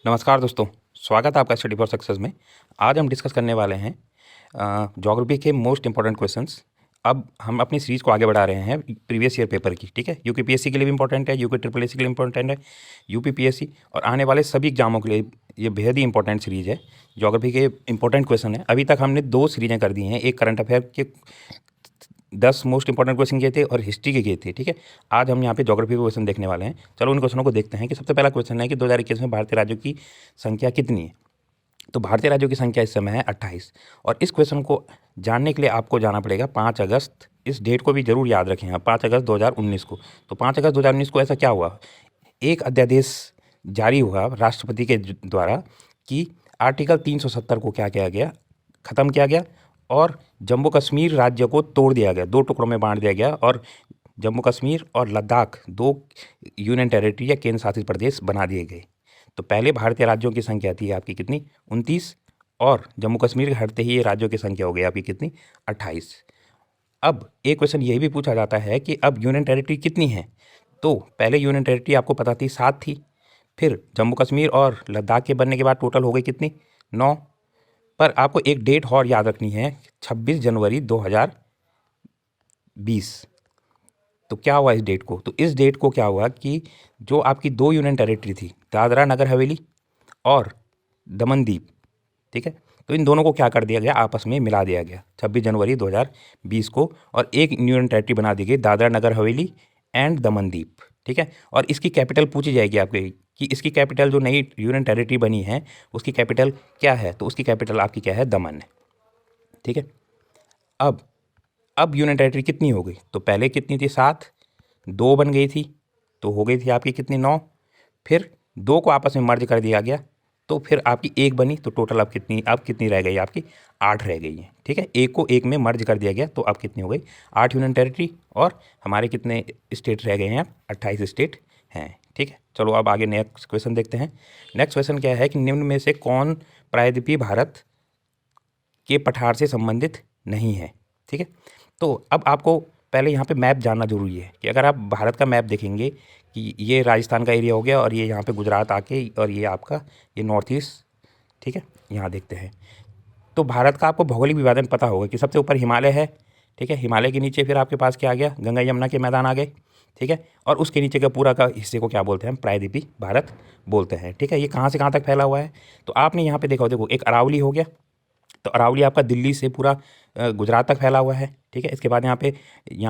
नमस्कार दोस्तों, स्वागत है आपका स्टडी फॉर सक्सेस में। आज हम डिस्कस करने वाले हैं ज्योग्राफी के मोस्ट इंपॉर्टेंट क्वेश्चंस। अब हम अपनी सीरीज़ को आगे बढ़ा रहे हैं प्रीवियस ईयर पेपर की, ठीक है। यूपीपीएससी के लिए भी इंपॉर्टेंट है, यूपी ट्रिपल एससी के लिए इंपॉर्टेंट है, यूपीपीएससी और आने वाले सभी एग्जामों के लिए ये बेहद ही इंपॉर्टेंट सीरीज़ है। ज्योग्राफी के इंपॉर्टेंट क्वेश्चन है। अभी तक हमने 2 सीरीज़ें कर दी हैं, एक करंट अफेयर के 10 मोस्ट इंपॉर्टेंट क्वेश्चन किए थे और हिस्ट्री के किए थे, ठीक है। आज हम यहाँ पे ज्योग्राफी के क्वेश्चन देखने वाले हैं। चलो उन क्वेश्चनों को देखते हैं कि सबसे पहला क्वेश्चन है कि 2021 में भारतीय राज्यों की संख्या कितनी है। तो भारतीय राज्यों की संख्या इस समय है 28। और इस क्वेश्चन को जानने के लिए आपको जाना पड़ेगा 5 अगस्त। इस डेट को भी जरूर याद रखें आप, 5 अगस्त 2019 को। तो 5 अगस्त 2019 को ऐसा क्या हुआ, एक अध्यादेश जारी हुआ राष्ट्रपति के द्वारा कि आर्टिकल 370 को क्या किया गया, ख़त्म किया गया और जम्मू कश्मीर राज्य को तोड़ दिया गया, 2 टुकड़ों में बांट दिया गया और जम्मू कश्मीर और लद्दाख 2 यूनियन टेरिटरी या केंद्र शासित प्रदेश बना दिए गए। तो पहले भारतीय राज्यों की संख्या थी आपकी कितनी, 29, और जम्मू कश्मीर के हटते ही ये राज्यों की संख्या हो गई आपकी कितनी, 28। अब एक क्वेश्चन ये भी पूछा जाता है कि अब यूनियन टेरिटरी कितनी है। तो पहले यूनियन टेरिटरी आपको पता थी 7 थी, फिर जम्मू कश्मीर और लद्दाख के बनने के बाद टोटल हो गई कितनी, 9। पर आपको एक डेट और याद रखनी है, 26 जनवरी 2020। तो क्या हुआ इस डेट को, तो इस डेट को क्या हुआ कि जो आपकी 2 यूनियन टेरिटरी थी, दादरा नगर हवेली और दमन दीप, ठीक है, तो इन दोनों को क्या कर दिया गया, आपस में मिला दिया गया 26 जनवरी 2020 को, और एक यूनियन टेरिटरी बना दी गई दादरा नगर हवेली एंड दमन दीप, ठीक है। और इसकी कैपिटल पूछी जाएगी आपके कि इसकी कैपिटल जो नई यूनियन टेरिटरी बनी है उसकी कैपिटल क्या है, तो उसकी कैपिटल आपकी क्या है, दमन है, ठीक है। अब यूनियन टेरिटरी कितनी हो गई, तो पहले कितनी थी, 7, 2 बन गई थी, तो हो गई थी आपकी कितनी, 9। फिर 2 को आपस में मर्ज कर दिया गया, तो फिर आपकी 1 बनी, तो टोटल अब कितनी रह गई आपकी, 8 रह गई है, ठीक है। 1 को 1 में मर्ज कर दिया गया तो अब कितनी हो गई, 8 यूनियन टेरिटरी, और हमारे कितने स्टेट रह गए हैं, अब 28 स्टेट हैं, ठीक है। चलो अब आगे नेक्स्ट क्वेश्चन देखते हैं। नेक्स्ट क्वेश्चन क्या है कि निम्न में से कौन प्रायद्वीपीय भारत के पठार से संबंधित नहीं है, ठीक है। तो अब आपको पहले यहाँ पे मैप जानना जरूरी है कि अगर आप भारत का मैप देखेंगे कि ये राजस्थान का एरिया हो गया और ये यहाँ पे गुजरात आके और ये आपका ये नॉर्थ ईस्ट, ठीक है। यहाँ देखते हैं तो भारत का आपको भौगोलिक विभाजन पता होगा कि सबसे ऊपर हिमालय है, ठीक है। हिमालय के नीचे फिर आपके पास क्या आ गया, गंगा यमुना के मैदान आ गए, ठीक है। और उसके नीचे का पूरा का हिस्से को क्या बोलते हैं, प्रायद्वीपीय भारत बोलते हैं, ठीक है। ये कहाँ से कहाँ तक फैला हुआ है, तो आपने यहाँ पे देखा हो, देखो एक अरावली हो गया, तो अरावली आपका दिल्ली से पूरा गुजरात तक फैला हुआ है, ठीक है। इसके बाद यहाँ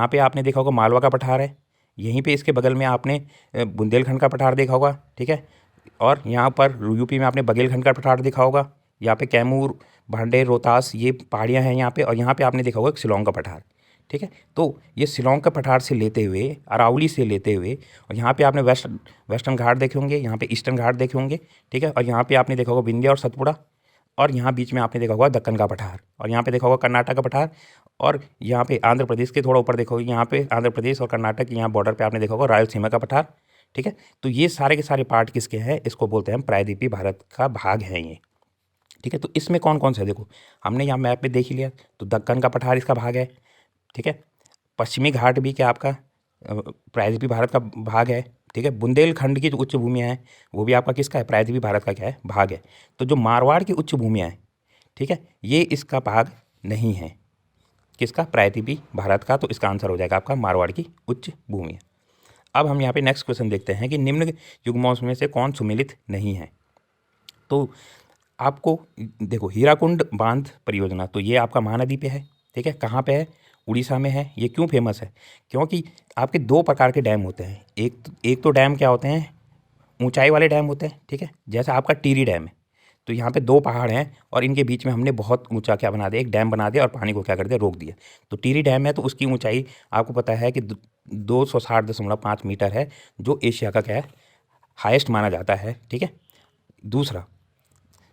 पे आपने देखा होगा मालवा का पठार है, यहीं पे इसके बगल में आपने बुंदेलखंड का पठार देखा होगा, ठीक है। और यहाँ पर यूपी में आपने बघेलखंड का पठार देखा होगा, यहाँ पे कैमूर, भांडेर, रोहतास ये पहाड़ियाँ हैं यहाँ पे, और यहाँ पे आपने देखा होगा एक शिलोंग का पठार, ठीक है। तो ये शिलोंग का पठार से लेते हुए, अरावली से लेते हुए, और यहाँ पे आपने वेस्टर्न घाट देखे होंगे, यहाँ पे ईस्टर्न घाट देखे होंगे, ठीक है। और यहाँ पे आपने देखा होगा विंध्य और सतपुड़ा, और यहाँ बीच में आपने देखा होगा दक्कन का पठार, और यहाँ पे देखा होगा कर्नाटक का पठार, और यहाँ पे आंध्र प्रदेश के थोड़ा ऊपर देखोगे, यहाँ पे आंध्र प्रदेश और कर्नाटक यहाँ बॉर्डर पे आपने देखा होगा रायलसीमा का पठार, ठीक है। तो ये सारे के सारे पार्ट किसके हैं, इसको बोलते हैं प्रायद्वीपीय भारत का भाग है ये, ठीक है। तो इसमें कौन कौन सा है, देखो हमने यहाँ मैप में देख ही लिया, तो दक्कन का पठार इसका भाग है, ठीक है। पश्चिमी घाट भी क्या आपका प्रायद्वीपीय भारत का भाग है, ठीक है। बुंदेलखंड की जो उच्च भूमियाँ हैं वो भी आपका किसका है, प्रायद्वीपीय भारत का क्या है, भाग है। तो जो मारवाड़ की उच्च भूमियाँ हैं, ठीक है, ये इसका भाग नहीं है, किसका, प्रायद्वीपीय भारत का। तो इसका आंसर हो जाएगा आपका मारवाड़ की उच्च भूमियाँ। अब हम यहाँ पे नेक्स्ट क्वेश्चन देखते हैं कि निम्न युग्मों में से कौन सुमेलित नहीं है। तो आपको देखो हीराकुंड बांध परियोजना, तो ये आपका महानदी पे है, ठीक है। कहाँ पे है, उड़ीसा में है। ये क्यों फेमस है, क्योंकि आपके 2 प्रकार के डैम होते हैं। एक तो डैम क्या होते हैं, ऊंचाई वाले डैम होते हैं, ठीक है। जैसा आपका टिहरी डैम है, तो यहाँ पे 2 पहाड़ हैं और इनके बीच में हमने बहुत ऊंचा क्या बना दिया, एक डैम बना दिया और पानी को क्या कर दिया, रोक दिया। तो टिहरी डैम है, तो उसकी ऊंचाई आपको पता है कि 260.5 मीटर है, जो एशिया का क्या है, हाईएस्ट माना जाता है, ठीक है।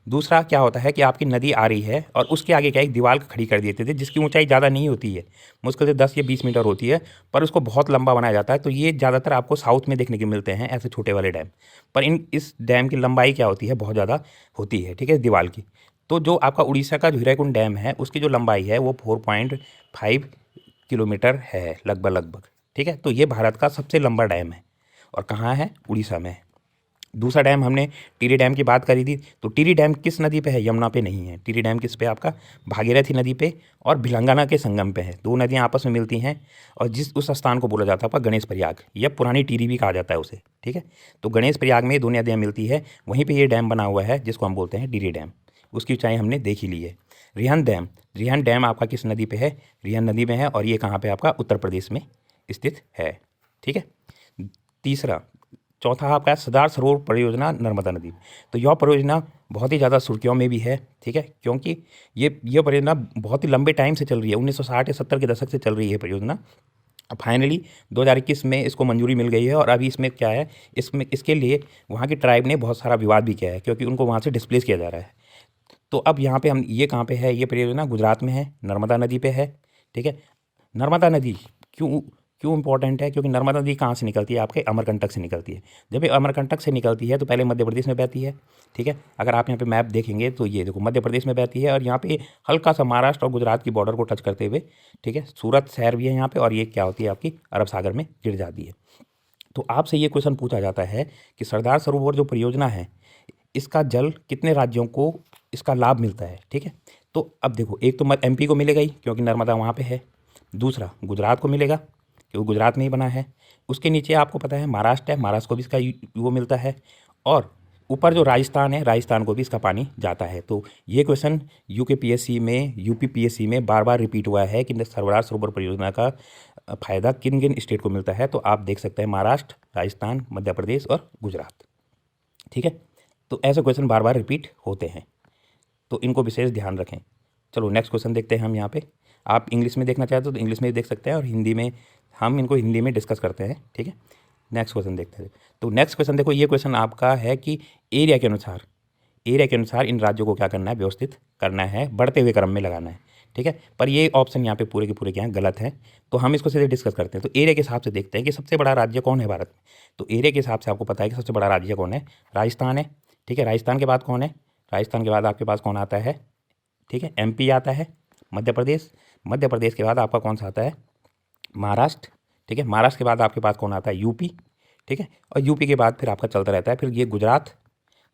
दूसरा क्या होता है कि आपकी नदी आ रही है और उसके आगे क्या एक दीवार खड़ी कर देते थे जिसकी ऊंचाई ज़्यादा नहीं होती है, मुश्किल से 10 या 20 मीटर होती है, पर उसको बहुत लंबा बनाया जाता है। तो ये ज़्यादातर आपको साउथ में देखने को मिलते हैं ऐसे छोटे वाले डैम, पर इस डैम की लंबाई क्या होती है, बहुत ज़्यादा होती है, ठीक है, दीवार की। तो जो आपका उड़ीसा का जो हीराकुंड डैम है उसकी जो लंबाई है वो 4.5 किलोमीटर है लगभग, ठीक है। तो ये भारत का सबसे लंबा डैम है और कहाँ है, उड़ीसा में है। दूसरा डैम हमने टिहरी डैम की बात करी थी, तो टिहरी डैम किस नदी पे है? यमुना पे नहीं है। टिहरी डैम किस पे? आपका भागीरथी नदी पे और भिलंगाना के संगम पे है। दो नदियाँ आपस में मिलती हैं और जिस उस स्थान को बोला जाता है आपका गणेश प्रयाग, या पुरानी टिहरी भी कहा जाता है उसे, ठीक है। तो गणेश प्रयाग में ये दो नदियाँ मिलती है, वहीं पर ये डैम बना हुआ है जिसको हम बोलते हैं टिहरी डैम। उसकी ऊंचाई हमने देख ही ली है। रिहन डैम आपका किस नदी पे है? रिहन नदी में है, और ये कहाँ पे? आपका उत्तर प्रदेश में स्थित है, ठीक है। तीसरा चौथा आपका सरदार सरोवर परियोजना नर्मदा नदी। तो यह परियोजना बहुत ही ज़्यादा सुर्खियों में भी है, ठीक है, क्योंकि ये परियोजना बहुत ही लंबे टाइम से चल रही है। 1960 या 70 के दशक से चल रही है परियोजना। फाइनली 2021 में इसको मंजूरी मिल गई है, और अभी इसमें क्या है, इसमें इसके लिए वहाँ की ट्राइब ने बहुत सारा विवाद भी किया है, क्योंकि उनको वहाँ से डिस्प्लेस किया जा रहा है। तो अब यहाँ पे हम, ये कहाँ पे है? ये परियोजना गुजरात में है, नर्मदा नदी पे है, ठीक है। नर्मदा नदी क्यों क्यों इंपॉर्टेंट है? क्योंकि नर्मदा नदी कहाँ से निकलती है? आपके अमरकंटक से निकलती है। जब ये अमरकंटक से निकलती है तो पहले मध्य प्रदेश में बहती है, ठीक है। अगर आप यहाँ पे मैप देखेंगे तो ये देखो मध्य प्रदेश में बहती है, और यहाँ पे हल्का सा महाराष्ट्र और गुजरात की बॉर्डर को टच करते हुए, ठीक है, सूरत शहर भी है यहाँ पे, और ये क्या होती है? आपकी अरब सागर में गिर जाती है। तो आपसे ये क्वेश्चन पूछा जाता है कि सरदार सरोवर जो परियोजना है, इसका जल कितने राज्यों को इसका लाभ मिलता है, ठीक है। तो अब देखो, एक तो एमपी को मिलेगा ही क्योंकि नर्मदा वहाँ पे है। दूसरा गुजरात को मिलेगा क्योंकि गुजरात में ही बना है। उसके नीचे आपको पता है महाराष्ट्र है, महाराष्ट्र को भी इसका वो मिलता है। और ऊपर जो राजस्थान है, राजस्थान को भी इसका पानी जाता है। तो ये क्वेश्चन यूकेपीएससी में, यूपीपीएससी में बार बार रिपीट हुआ है कि सरदार सरोवर परियोजना का फ़ायदा किन किन स्टेट को मिलता है। तो आप देख सकते हैं महाराष्ट्र, राजस्थान, मध्य प्रदेश और गुजरात, ठीक है। तो ऐसे क्वेश्चन बार बार रिपीट होते हैं, तो इनको विशेष ध्यान रखें। चलो नेक्स्ट क्वेश्चन देखते हैं हम यहाँ पे। आप इंग्लिश में देखना चाहते हो तो इंग्लिश में भी देख सकते हैं, और हिंदी में हम इनको हिंदी में डिस्कस करते हैं, ठीक है। नेक्स्ट क्वेश्चन देखते हैं। तो नेक्स्ट क्वेश्चन देखो, ये क्वेश्चन आपका है कि एरिया के अनुसार इन राज्यों को क्या करना है? व्यवस्थित करना है, बढ़ते हुए क्रम में लगाना है, ठीक है। पर ये ऑप्शन यहाँ पे पूरे के पूरे क्या हैं? गलत हैं। तो हम इसको सीधे डिस्कस करते हैं। तो एरिया के हिसाब से देखते हैं कि सबसे बड़ा राज्य कौन है भारत में। तो एरिया के हिसाब से आपको पता है कि सबसे बड़ा राज्य कौन है? राजस्थान है, ठीक है। राजस्थान के बाद कौन है? राजस्थान के बाद आपके पास कौन आता है? ठीक है, एमपी आता है। मध्य प्रदेश के बाद आपका कौन सा आता है? महाराष्ट्र, ठीक है। महाराष्ट्र के बाद आपके पास कौन आता है? यूपी, ठीक है। और यूपी के बाद फिर आपका चलता रहता है, फिर ये गुजरात,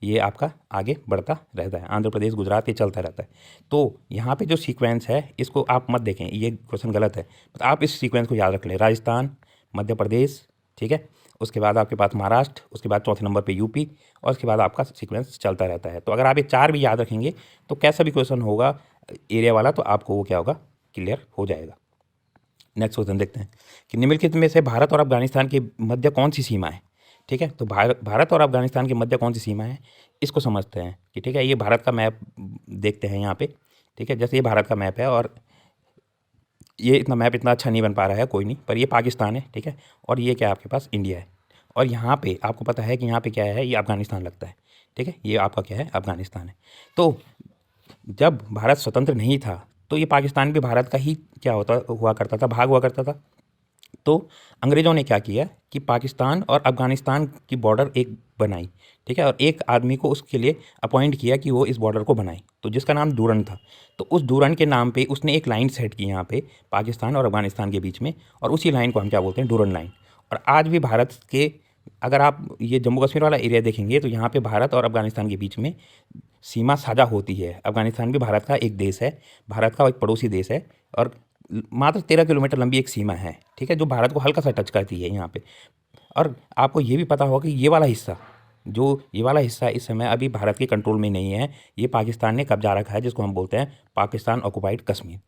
ये आपका आगे बढ़ता रहता है। आंध्र प्रदेश, गुजरात, ये चलता रहता है। तो यहाँ पे जो सीक्वेंस है इसको आप मत देखें, ये क्वेश्चन गलत है। तो आप इस सीक्वेंस को याद रख लें, राजस्थान, मध्य प्रदेश, ठीक है। उसके बाद आपके पास महाराष्ट्र, उसके बाद चौथे नंबर पे यूपी, और उसके बाद आपका सीक्वेंस चलता रहता है। तो अगर आप ये चार भी याद रखेंगे तो कैसा भी क्वेश्चन होगा एरिया वाला, तो आपको वो क्या होगा? क्लियर हो जाएगा। नेक्स्ट क्वेश्चन देखते हैं कि निम्नलिखित में से भारत और अफगानिस्तान के मध्य कौन सी सीमा है, ठीक है। तो भारत और अफगानिस्तान के मध्य कौन सी सीमा है, इसको समझते हैं कि, ठीक है। ये भारत का मैप देखते हैं यहाँ पे, ठीक है। जैसे ये भारत का मैप है, और ये मैप इतना अच्छा नहीं बन पा रहा है, कोई नहीं, पर ये पाकिस्तान है, ठीक है। और ये क्या है? आपके पास इंडिया है। और यहाँ पे आपको पता है कि यहाँ पे क्या है? ये अफगानिस्तान लगता है, ठीक है। ये आपका क्या है? अफगानिस्तान है। तो जब भारत स्वतंत्र नहीं था तो ये पाकिस्तान भी भारत का ही क्या हुआ करता था, भाग हुआ करता था। तो अंग्रेज़ों ने क्या किया कि पाकिस्तान और अफगानिस्तान की बॉर्डर एक बनाई, ठीक है। और एक आदमी को उसके लिए अपॉइंट किया कि वो इस बॉर्डर को बनाए, तो जिसका नाम डूरन था। तो उस डूरन के नाम पे उसने एक लाइन सेट की यहाँ पे पाकिस्तान और अफगानिस्तान के बीच में, और उसी लाइन को हम क्या बोलते हैं? Durand line. और आज भी भारत के, अगर आप ये जम्मू कश्मीर वाला एरिया देखेंगे तो यहाँ पे भारत और अफगानिस्तान के बीच में सीमा साझा होती है। अफगानिस्तान भी भारत का एक देश है, भारत का एक पड़ोसी देश है, और मात्र 13 किलोमीटर लंबी एक सीमा है, ठीक है, जो भारत को हल्का सा टच करती है यहाँ पे। और आपको ये भी पता होगा कि ये वाला हिस्सा इस समय अभी भारत के कंट्रोल में नहीं है, ये पाकिस्तान ने कब्जा रखा है, जिसको हम बोलते हैं पाकिस्तान ऑक्युपाइड कश्मीर,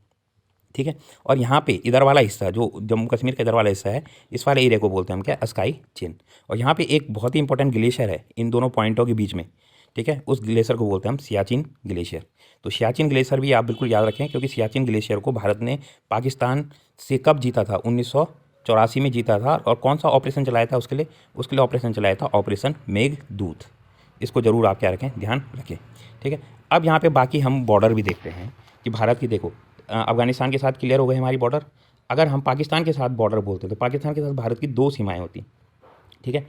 ठीक है। और यहाँ पे इधर वाला हिस्सा, जो जम्मू कश्मीर का इधर वाला हिस्सा है, इस वाले एरिया को बोलते हैं हम क्या? Sky chain. और यहाँ पे एक बहुत ही इंपॉर्टेंट ग्लेशियर है इन दोनों पॉइंटों के बीच में, ठीक है। उस ग्लेशियर को बोलते हैं हम सियाचिन ग्लेशियर। तो सियाचिन ग्लेशियर भी आप बिल्कुल याद रखें, क्योंकि सियाचिन ग्लेशियर को भारत ने पाकिस्तान से कब जीता था? 1984 में जीता था। और कौन सा ऑपरेशन चलाया था उसके लिए ऑपरेशन चलाया था ऑपरेशन मेघदूत। इसको ज़रूर आप क्या रखें? ध्यान रखें, ठीक है। अब यहाँ पे बाकी हम बॉर्डर भी देखते हैं कि भारत की, देखो अफगानिस्तान के साथ क्लियर हो गई हमारी बॉर्डर। अगर हम पाकिस्तान के साथ बॉर्डर बोलते हैं तो पाकिस्तान के साथ भारत की 2 सीमाएँ होती, ठीक है।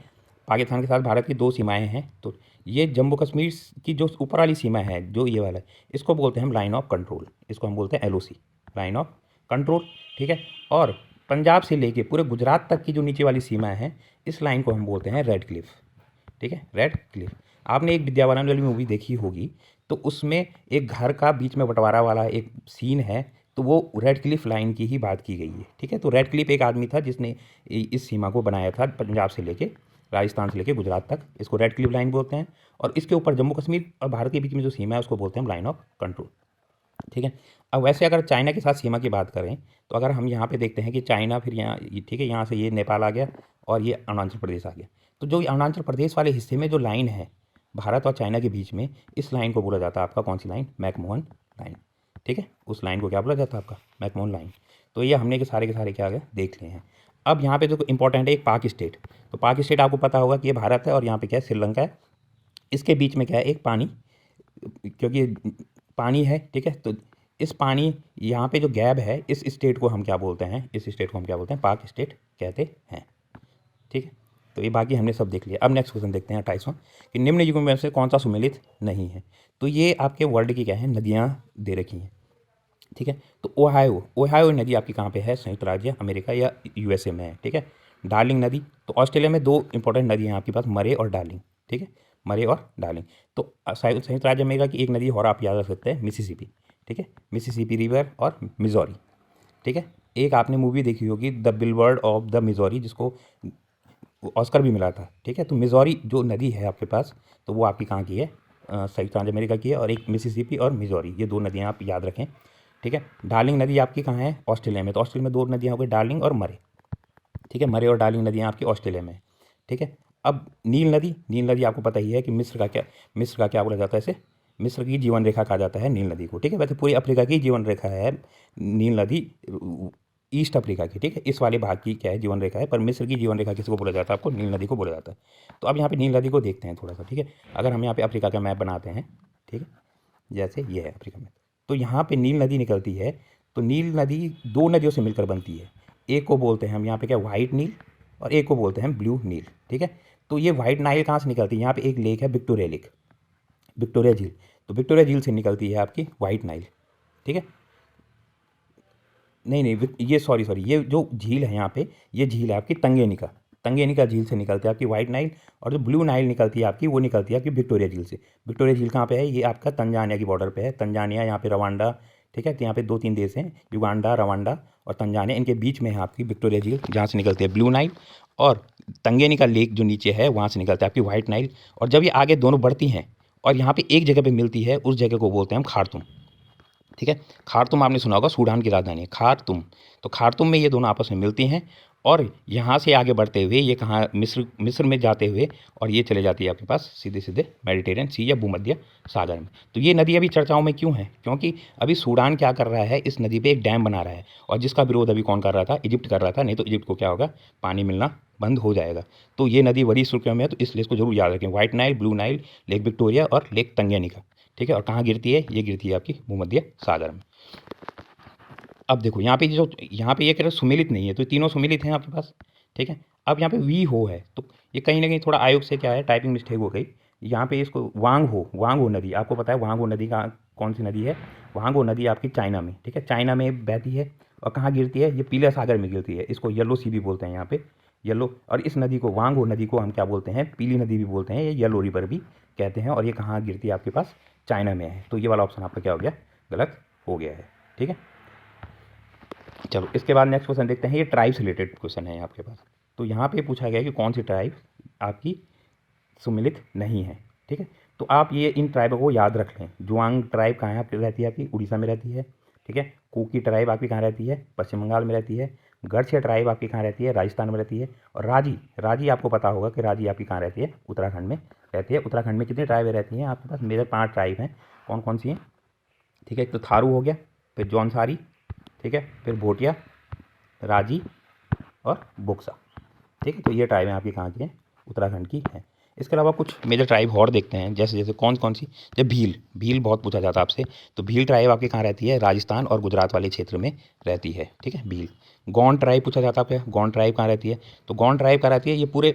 पाकिस्तान के साथ भारत की 2 सीमाएँ हैं। तो ये जम्मू कश्मीर की जो ऊपर वाली सीमा है, जो ये वाला है, इसको बोलते हैं हम लाइन ऑफ कंट्रोल, इसको हम बोलते हैं LOC, लाइन ऑफ कंट्रोल, ठीक है। और पंजाब से लेके पूरे गुजरात तक की जो नीचे वाली सीमा है, इस लाइन को हम बोलते हैं रेड क्लिफ, ठीक है, रेड क्लिफ। आपने एक विद्याबालन वाली मूवी देखी होगी, तो उसमें एक घर का बीच में बंटवारा वाला एक सीन है, तो वो रेड क्लिफ लाइन की ही बात की गई है। ठीक है, तो रेड क्लिफ एक आदमी था जिसने इस सीमा को बनाया था, पंजाब से लेके राजस्थान से लेके गुजरात तक, इसको रेड क्लिफ लाइन बोलते हैं। और इसके ऊपर जम्मू कश्मीर और भारत के बीच में जो सीमा है उसको बोलते हैं लाइन ऑफ कंट्रोल। ठीक है, अब वैसे अगर चाइना के साथ सीमा की बात करें, तो अगर हम यहाँ पे देखते हैं कि चाइना फिर यहाँ, ठीक है, यहाँ से ये नेपाल आ गया और ये अरुणाचल प्रदेश आ गया। तो जो अरुणाचल प्रदेश वाले हिस्से में जो लाइन है भारत और चाइना के बीच में, इस लाइन को बोला जाता है आपका कौन सी लाइन, मैकमोहन लाइन। ठीक है, उस लाइन को क्या बोला जाता है आपका, मैकमोहन लाइन। तो ये हमने के सारे क्या है देख लिए हैं। अब यहाँ पे जो इंपॉर्टेंट है एक पाक स्टेट। तो पाक स्टेट आपको पता होगा कि ये भारत है और यहाँ पे क्या है, श्रीलंका है। इसके बीच में क्या है, एक पानी, क्योंकि पानी है, ठीक है, तो इस पानी यहाँ पे जो गैप है, इस स्टेट को हम क्या बोलते हैं, इस स्टेट को हम क्या बोलते हैं, पाक स्टेट कहते हैं। ठीक है, तो ये बाकी हमने सब देख लिया। अब नेक्स्ट क्वेश्चन देखते हैं 28वां, कि निम्न युगों में से कौन सा सुमेलित नहीं है। तो ये आपके वर्ल्ड की क्या है, नदियाँ दे रखी हैं। ठीक है, तो ओहायो नदी आपकी कहाँ पे है, संयुक्त राज्य अमेरिका या यूएसए में है। ठीक है, डार्लिंग नदी, तो ऑस्ट्रेलिया में दो इंपॉर्टेंट नदी हैं आपके पास, मरे और डार्लिंग। ठीक है, मरे और डार्लिंग। तो संयुक्त राज्य अमेरिका की एक नदी और आप याद रख सकते हैं, मिसिसिपी। ठीक है, मिसिसिपी रिवर और मिजोरी। ठीक है, एक आपने मूवी देखी होगी the billboard of the Missouri, जिसको ऑस्कर भी मिला था। ठीक है, तो मिजोरी जो नदी है आपके पास, तो वो आपकी कहाँ की है, संयुक्त राज्य अमेरिका की है। और एक मिसिसिपी और मिजोरी, ये दो नदियाँ आप याद रखें। ठीक है, डार्लिंग नदी आपकी कहाँ है, ऑस्ट्रेलिया में। तो ऑस्ट्रेलिया में दो नदियाँ हो गई, डार्लिंग और मरे। ठीक है, मरे और डार्लिंग नदियाँ आपकी ऑस्ट्रेलिया में। ठीक है, अब नील नदी आपको पता ही है कि मिस्र का क्या बोला जाता है इसे, मिस्र की जीवन रेखा कहा जाता है नील नदी को। ठीक है, वैसे पूरी अफ्रीका की जीवन रेखा है नील नदी, ईस्ट अफ्रीका की। ठीक है, इस वाले भाग की क्या है, जीवन रेखा है, पर मिस्र की जीवन रेखा किसको बोला जाता है, आपको नील नदी को बोला जाता है। तो अब यहाँ पे नील नदी को देखते हैं थोड़ा सा। ठीक है, अगर हम यहाँ पे अफ्रीका का मैप बनाते हैं, ठीक है, जैसे ये है अफ्रीका में, तो यहाँ पे नील नदी निकलती है। तो नील नदी दो नदियों से मिलकर बनती है, एक को बोलते हैं हम यहाँ पे क्या, वाइट नील, और एक को बोलते हैं ब्लू नील। ठीक है, तो ये वाइट नाइल कहाँ से निकलती है, यहाँ पे एक लेक है विक्टोरिया लेक, विक्टोरिया झील। तो विक्टोरिया झील से निकलती है आपकी वाइट नाइल। ठीक है, नहीं, ये सॉरी, ये जो झील है यहाँ पे, ये झील है आपकी तंगेनिका झील से निकलती है आपकी वाइट नाइल। और जो ब्लू नाइल निकलती है आपकी, वो निकलती है आपकी विक्टोरिया झील से। विक्टोरिया झील कहाँ पे है, ये आपका तंजानिया की बॉर्डर पे है, तंजानिया, यहाँ पे रवांडा। ठीक है, तो यहाँ पे 2-3 देश हैं, युगांडा, रवांडा और तंजानिया, इनके बीच में है आपकी विक्टोरिया झील, जहाँ से निकलती है ब्लू नाइल। और तंगेनिका लेक जो नीचे है, वहाँ से निकलती है आपकी वाइट नाइल। और जब ये आगे दोनों बढ़ती हैं और यहाँ पे एक जगह पे मिलती है, उस जगह को बोलते हैं हम खार्तूम। ठीक है, खार्तूम आपने सुना होगा, सूडान की राजधानी है खार्तूम। तो खार्तूम में ये दोनों आपस में मिलती हैं और यहाँ से आगे बढ़ते हुए ये कहाँ, मिस्र में जाते हुए, और ये चले जाती है आपके पास सीधे सीधे मेडिटेरियन सी या भूमध्य सागर में। तो ये नदी अभी चर्चाओं में क्यों है, क्योंकि अभी सूडान क्या कर रहा है, इस नदी पे एक डैम बना रहा है, और जिसका विरोध अभी कौन कर रहा था, इजिप्ट कर रहा था। नहीं तो इजिप्ट को क्या होगा, पानी मिलना बंद हो जाएगा। तो ये नदी बड़ी सुर्खियों में है, तो इसलिए इसको जरूर याद रखें, white Nile, blue Nile, lake Victoria और लेक तंगेनिका। ठीक है, और कहाँ गिरती है, ये गिरती है आपकी भूमध्य सागर में। अब देखो यहाँ पे यहाँ पे ये कह रहे सुमेलित नहीं है, तो तीनों सुमेलित हैं आपके पास। ठीक है, अब यहाँ पे वी हो है, तो ये कहीं ना कहीं थोड़ा आयोग से क्या है, टाइपिंग मिस्टेक हो गई। यहाँ पे इसको वांग हो नदी, आपको पता है वांग हो नदी का कौन सी नदी है, वांग हो नदी आपकी चाइना में। ठीक है, चाइना में बहती है और कहाँ गिरती है, ये पीला सागर में गिरती है, इसको येलो सी भी बोलते हैं यहाँ पे, येलो। और इस नदी को, वांग हो नदी को हम क्या बोलते हैं, पीली नदी भी बोलते हैं, ये येलो रिवर भी कहते हैं। और ये कहाँ गिरती है आपके पास, चाइना में है। तो ये वाला ऑप्शन आपका क्या हो गया, गलत हो गया है। ठीक है, चलो इसके बाद नेक्स्ट क्वेश्चन देखते हैं, ये ट्राइब से रिलेटेड क्वेश्चन है आपके पास। तो यहाँ पे पूछा गया कि कौन सी ट्राइब आपकी सुमेलित नहीं है। ठीक है, तो आप ये इन ट्राइबों को याद रख लें। जुआंग ट्राइब कहाँ है आपकी, रहती है आपकी उड़ीसा में रहती है। ठीक है, कुकी ट्राइब आपकी कहाँ रहती है, पश्चिम बंगाल में रहती है। गढ़छिया ट्राइब आपकी कहाँ रहती है, राजस्थान में रहती है। और राजी आपको पता होगा कि राजी आपकी कहाँ रहती है, उत्तराखंड में रहती है। उत्तराखंड में कितनी ट्राइबें रहती हैं आपके पास, मेजर 5 ट्राइब हैं। कौन कौन सी हैं, ठीक है, एक तो थारू हो गया, फिर जौनसारी, ठीक है, फिर भोटिया, राजी और बुक्सा। ठीक है, तो ये ट्राइब हैं आपकी कहाँ की हैं, उत्तराखंड की हैं। इसके अलावा कुछ मेजर ट्राइब और देखते हैं, जैसे जैसे कौन कौन सी, जब भील बहुत पूछा जाता है आपसे, तो भील ट्राइब आपकी कहाँ रहती है, राजस्थान और गुजरात वाले क्षेत्र में रहती है। ठीक है, भील। गौंड ट्राइब पूछा जाता है आपसे, गौंड ट्राइब कहाँ रहती है, तो गौंड ट्राइब कहाँ रहती है, ये पूरे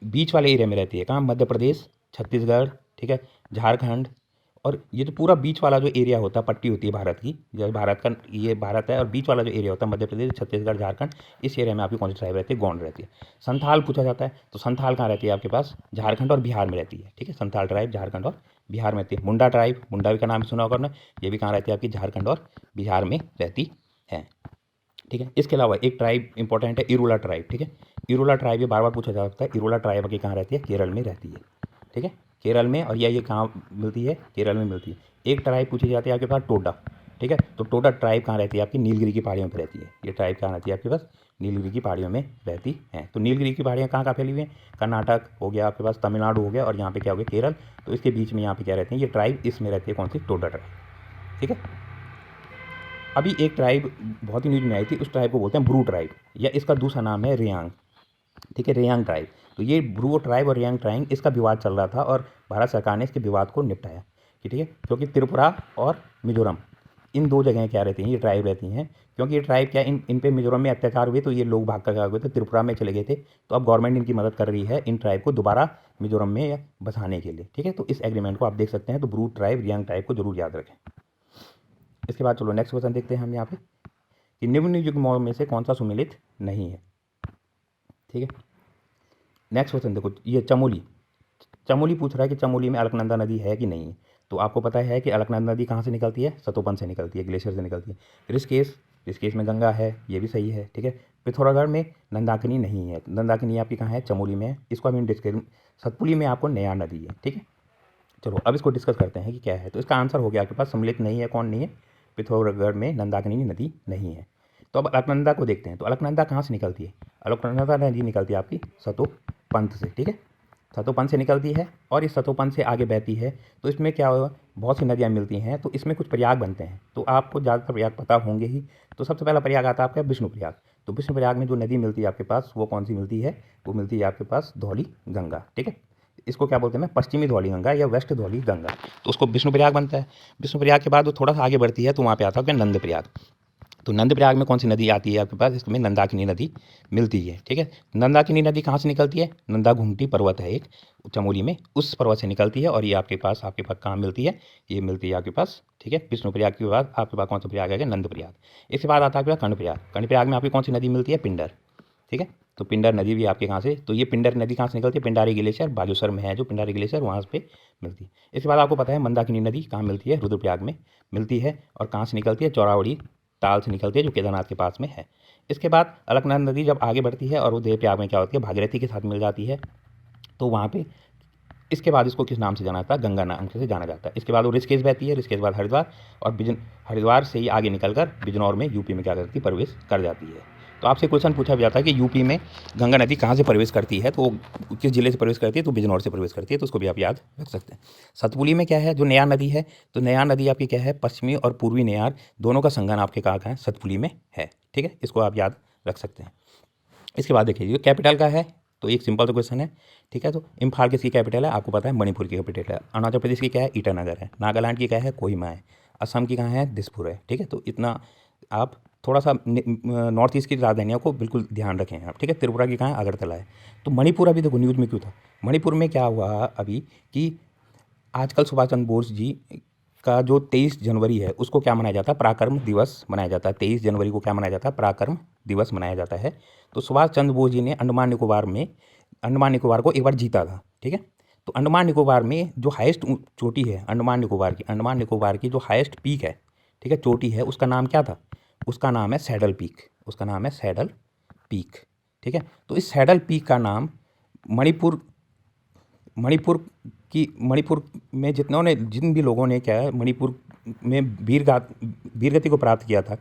बीच वाले एरिया में रहती है, कहाँ, मध्य प्रदेश, छत्तीसगढ़, ठीक है, झारखंड और ये जो पूरा बीच वाला जो एरिया होता है, पट्टी होती है भारत की, जैसे भारत का ये भारत है, और बीच वाला जो एरिया होता है मध्य प्रदेश, छत्तीसगढ़, झारखंड, इस एरिया में आपकी कौन सी ट्राइब रहती है? गोंड रहती है। संथाल पूछा जाता है, तो संथाल कहाँ रहती है आपके पास? झारखंड और बिहार में रहती है, ठीक है। संथाल ट्राइब झारखंड और बिहार में रहती है। मुंडा ट्राइब, मुंडा भी का नाम सुना होगा आपने, ये भी कहाँ रहती है? आपकी झारखंड और बिहार में रहती है, ठीक है। इसके अलावा एक ट्राइब इंपॉर्टेंट है, इरुला ट्राइब, ठीक है। इरुला ट्राइब ये बार बार पूछा जा सकता है। इरुला ट्राइब आपकी कहाँ रहती है? केरल में रहती है, ठीक है, केरल में। और ये कहाँ मिलती है? केरल में मिलती है। एक ट्राइब पूछी जाती है आपके पास टोडा, ठीक है। तो टोडा ट्राइब कहाँ रहती है? आपकी नीलगिरी की पहाड़ियों पर रहती है। ये ट्राइब कहाँ रहती है आपके पास? नीलगिरी की पहाड़ियों में रहती है। तो नीलगिरी की पहाड़ियाँ कहाँ कहाँ फैली हुई हैं? कर्नाटक हो गया आपके पास, तमिलनाडु हो गया, और यहाँ पे क्या हो गया? केरल। तो इसके बीच में यहाँ पे क्या रहती है? ये ट्राइब, इसमें रहती है कौन सी? टोडा ट्राइब, ठीक है। अभी एक ट्राइब बहुत ही न्यूज में आई थी, उस ट्राइब को बोलते हैं ब्रू ट्राइब, या इसका दूसरा नाम है रेयांग, ठीक है, रेयांग ट्राइब। तो ये ब्रू ट्राइब और रेयांग ट्राइब, इसका विवाद चल रहा था और भारत सरकार ने इसके विवाद को निपटाया, ठीक है। क्योंकि त्रिपुरा और मिजोरम, इन दो जगहें क्या रहती हैं? ये ट्राइब रहती हैं। क्योंकि ये ट्राइब क्या, इन पे मिजोरम में अत्याचार हुए, तो ये लोग भाग कर आ गए थे, त्रिपुरा में चले गए थे। तो अब गवर्नमेंट इनकी मदद कर रही है इन ट्राइब को दोबारा मिजोरम में बसाने के लिए, ठीक है। तो इस एग्रीमेंट को आप देख सकते हैं। तो ब्रू ट्राइब, रेयांग ट्राइब को जरूर याद रखें। इसके बाद चलो नेक्स्ट क्वेश्चन देखते हैं हम यहाँ पे, कि निम्न युग्मों में से कौन सा सुमेलित नहीं है, ठीक है। नेक्स्ट क्वेश्चन देखो, ये चमोली, चमोली पूछ रहा है कि चमोली में अलकनंदा नदी है कि नहीं है। तो आपको पता है कि अलकनंदा नदी कहाँ से निकलती है? सतोपन से निकलती है, ग्लेशियर से निकलती है। ऋषिकेश, ऋषिकेश में गंगा है, ये भी सही है, ठीक है। पिथौरागढ़ में नंदाकिनी नहीं है, नंदाकिनी आपकी कहाँ है? चमोली में है। इसको अभी डिस्कस, सतपुली में आपको नया नदी है, ठीक है। चलो अब इसको डिस्कस करते हैं कि क्या है। तो इसका आंसर हो गया आपके पास, सम्मिलित नहीं है, कौन नहीं है? पिथौरागढ़ में नंदाकिनी नदी नहीं है। तो अब अलकनंदा को देखते हैं। तो अलकनंदा कहाँ से निकलती है? अलकनंदा नदी निकलती है आपकी सतोपंथ से, ठीक है, सतोपंथ से निकलती है, और इस सतोपंथ से आगे बहती है। तो इसमें क्या होगा? बहुत सी नदियाँ मिलती हैं, तो इसमें कुछ प्रयाग बनते हैं। तो आपको ज़्यादातर प्रयाग पता होंगे ही। तो सबसे पहला प्रयाग आता है आपका विष्णु प्रयाग। तो विष्णु प्रयाग में जो नदी मिलती है आपके पास, वो कौन सी मिलती है? वो मिलती है आपके पास धौली गंगा, ठीक है। इसको क्या बोलते हैं? पश्चिमी धौली गंगा या वेस्ट धौली गंगा। तो उसको विष्णु प्रयाग बनता है। विष्णु प्रयाग के बाद वो थोड़ा सा आगे बढ़ती है, तो वहाँ पे आता है नंद प्रयाग। तो नंद प्रयाग में कौन सी नदी आती है आपके पास? इसमें नंदाकिनी नदी मिलती है, ठीक है। नंदाकिनी नदी कहाँ से निकलती है? नंदा घुंगटी पर्वत है एक चमोली में, उस पर्वत से निकलती है। और ये आपके पास कहाँ मिलती है? ये मिलती है आपके पास, ठीक है। विष्णु प्रयाग के बाद आपके पास कौन सा प्रयाग है? नंद प्रयाग। इसके बाद आता है आपके पास कर्णप्रयाग। कर्णप्रयाग में आपकी कौन सी नदी मिलती है? पिंडर, ठीक है। तो पिंडर नदी भी आपके कहाँ से? तो ये पिंडर नदी कहाँ से निकलती है? पिंडारी ग्लेशियर, बागेश्वर में है जो पिंडारी ग्लेशियर, वहाँ पे मिलती है। इसके बाद आपको पता है मंदाकिनी नदी कहाँ मिलती है? रुद्रप्रयाग में मिलती है। और कहाँ से निकलती है? चौरावड़ी ताल से निकलती है, जो केदारनाथ के पास में है। इसके बाद अलकनंदा नदी जब आगे बढ़ती है और वो देवप्रयाग में क्या होती है? भागीरथी के साथ मिल जाती है। तो वहाँ पे इसके बाद इसको किस नाम से जाना जाता है? गंगा नाम से जाना जाता है। इसके बाद वो ऋषिकेश बहती है, ऋषिकेश के बाद हरिद्वार, और हरिद्वार से ही आगे निकलकर बिजनौर में, यूपी में क्या करती है? प्रवेश कर जाती है। तो आपसे क्वेश्चन पूछा भी जाता है कि यूपी में गंगा नदी कहाँ से प्रवेश करती है? तो वो किस जिले से प्रवेश करती है? तो बिजनौर से प्रवेश करती है। तो उसको भी आप याद रख सकते हैं। सतपुली में क्या है? जो नया नदी है, तो नया नदी आपकी क्या है? पश्चिमी और पूर्वी नयार दोनों का संगम आपके कहाँ है? सतपुली में है, ठीक है। इसको आप याद रख सकते हैं। इसके बाद देखिए, जो कैपिटल का है, तो एक सिंपल सा क्वेश्चन है, ठीक है। तो इम्फाल किसकी कैपिटल है? आपको पता है मणिपुर की कैपिटल है। अरुणाचल प्रदेश की क्या है? ईटानगर है। नागालैंड की क्या है? कोहिमा है। असम की कहाँ है? दिसपुर है, ठीक है। तो इतना आप थोड़ा सा नॉर्थ ईस्ट की राजधानियों को बिल्कुल ध्यान रखें आप, ठीक है। त्रिपुरा की कहाँ है? अगरतला है। तो मणिपुर अभी देखो न्यूज़ में क्यों था? मणिपुर में क्या हुआ अभी कि आजकल सुभाष चंद्र बोस जी का जो 23 जनवरी है, उसको क्या मनाया जाता है? पराक्रम दिवस मनाया जाता है। 23 जनवरी को क्या मनाया जाता है? पराक्रम दिवस मनाया जाता है। तो सुभाष चंद्र बोस जी ने अंडमान निकोबार को एक बार जीता था, ठीक है। तो अंडमान निकोबार में जो हाईएस्ट चोटी है अंडमान निकोबार की जो हाईएस्ट पीक है, ठीक है, चोटी है, उसका नाम क्या था? उसका नाम है सैडल पीक। उसका नाम है सैडल पीक, ठीक है। तो इस सैडल पीक का नाम मणिपुर मणिपुर में जिन भी लोगों ने क्या है, मणिपुर में वीरगति को प्राप्त किया था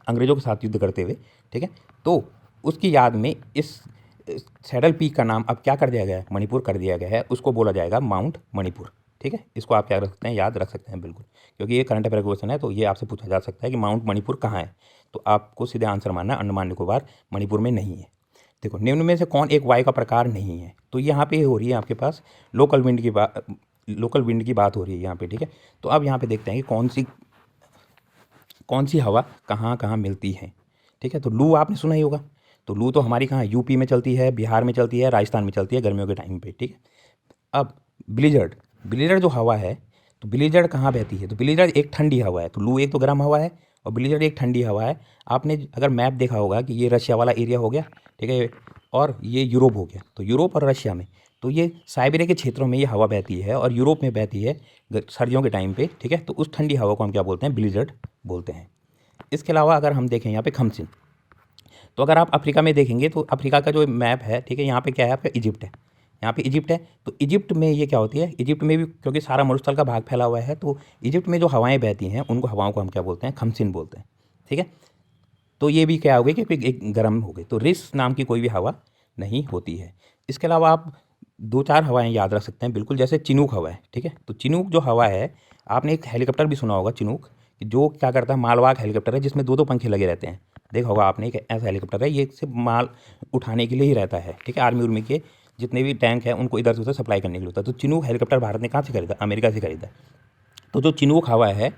अंग्रेज़ों के साथ युद्ध करते हुए, ठीक है। तो उसकी याद में इस सैडल पीक का नाम अब क्या कर दिया गया है? मणिपुर कर दिया गया है। उसको बोला जाएगा माउंट मणिपुर, ठीक है। इसको आप क्या रख सकते हैं? याद रख सकते हैं बिल्कुल, क्योंकि ये करंट अफेयर क्वेश्चन है। तो ये आपसे पूछा जा सकता है कि माउंट मणिपुर कहाँ है? तो आपको सीधे आंसर मानना है अंडमान निकोबार मणिपुर में नहीं है। देखो, निम्न में से कौन एक वायु का प्रकार नहीं है? तो यहाँ पे हो रही है आपके पास लोकल विंड की बात हो रही है यहाँ पे, ठीक है। तो अब यहाँ पे देखते हैं कि कौन सी हवा कहाँ कहाँ मिलती है, ठीक है। तो लू आपने सुना ही होगा। तो लू तो हमारी कहाँ? यूपी में चलती है, बिहार में चलती है, राजस्थान में चलती है गर्मियों के टाइम पे, ठीक है। अब ब्लिजर्ड जो हवा है, तो ब्लिजर्ड कहाँ बहती है? तो ब्लिजर्ड एक ठंडी हवा है। तो लू एक तो गर्म हवा है और ब्लिजर्ड एक ठंडी हवा है। आपने अगर मैप देखा होगा कि ये रशिया वाला एरिया हो गया, ठीक है, और ये यूरोप हो गया। तो यूरोप और रशिया में, तो ये साइबेरिया के क्षेत्रों में ये हवा बहती है और यूरोप में बहती है सर्दियों के टाइम पे, ठीक है। तो उस ठंडी हवा को हम क्या बोलते हैं? ब्लिजर्ड बोलते हैं। इसके अलावा अगर हम देखें यहाँ पे खमसिन, तो अगर आप अफ्रीका में देखेंगे तो अफ्रीका का जो मैप है, ठीक है, यहाँ पे क्या है आपका? इजिप्ट है। यहाँ पे इजिप्ट है। तो इजिप्ट में ये क्या होती है? इजिप्ट में भी क्योंकि सारा मरुस्थल का भाग फैला हुआ है, तो इजिप्ट में जो हवाएं बहती हैं उनको हवाओं को हम क्या बोलते हैं? खमसिन बोलते हैं, ठीक है। तो ये भी क्या हो गई कि एक गर्म हो गई। तो रिस नाम की कोई भी हवा नहीं होती है। इसके अलावा आप दो चार हवाएं याद रख सकते हैं बिल्कुल, जैसे चिनूक हवा है, ठीक है। तो चिनूक जो हवा है, आपने एक हेलीकॉप्टर भी सुना होगा चिनूक, जो क्या करता है? मालवाहक हेलीकॉप्टर है जिसमें दो दो पंखे लगे रहते हैं। देखा होगा आपने, एक ऐसा हेलीकॉप्टर है, ये सिर्फ माल उठाने के लिए ही रहता है, ठीक है। आर्मी उर्मी के जितने भी टैंक हैं उनको इधर से उधर सप्लाई करने के लिए होता है। तो चिनूक हेलीकॉप्टर भारत ने कहाँ से खरीदा? अमेरिका से खरीदा। तो जो चिनूक हवा है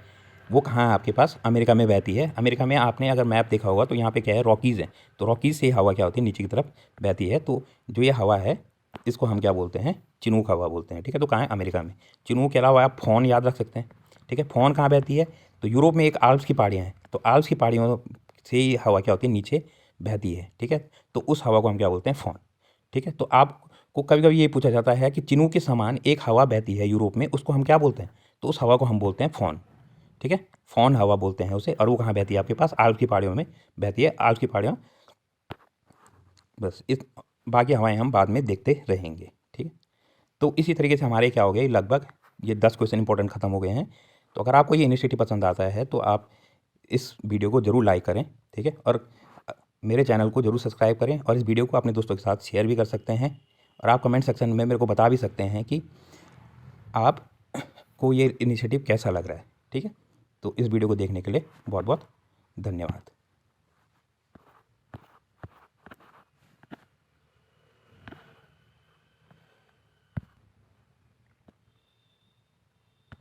वो कहाँ है आपके पास? अमेरिका में बहती है। अमेरिका में आपने अगर मैप देखा होगा तो यहाँ पे क्या है? रॉकीज़ है। तो रॉकीज़ से हवा क्या होती है? नीचे की तरफ बहती है। तो जो ये हवा है इसको हम क्या बोलते हैं? चिनूक हवा बोलते हैं, ठीक है। तो कहाँ है? अमेरिका में। चिनूक के अलावा आप फोन याद रख सकते हैं, ठीक है। फोन कहाँ बहती है? तो यूरोप में एक आल्प्स की पहाड़ियाँ हैं। तो आल्प्स की पहाड़ियों से ही हवा क्या होती है? नीचे बहती है, ठीक है। तो उस हवा को हम क्या बोलते हैं? फोन, ठीक है। तो आपको कभी कभी ये पूछा जाता है कि चिनूक के समान एक हवा बहती है यूरोप में, उसको हम क्या बोलते हैं? तो उस हवा को हम बोलते हैं फोन, ठीक है। फोन हवा बोलते हैं उसे। और वो कहाँ बहती है? आपके पास आल्प्स की पहाड़ियों में बहती है। आल्प्स की पहाड़ियों, बस इस बाकी हवाएं हम बाद में देखते रहेंगे, ठीक है। तो इसी तरीके से हमारे क्या हो गए? लगभग ये 10 क्वेश्चन इंपॉर्टेंट खत्म हो गए हैं। तो अगर आपको ये इनिशिएटिव पसंद आता है तो आप इस वीडियो को ज़रूर लाइक करें, ठीक है। और मेरे चैनल को ज़रूर सब्सक्राइब करें और इस वीडियो को अपने दोस्तों के साथ शेयर भी कर सकते हैं। और आप कमेंट सेक्शन में मेरे को बता भी सकते हैं कि आप को ये इनिशिएटिव कैसा लग रहा है, ठीक है। तो इस वीडियो को देखने के लिए बहुत बहुत धन्यवाद।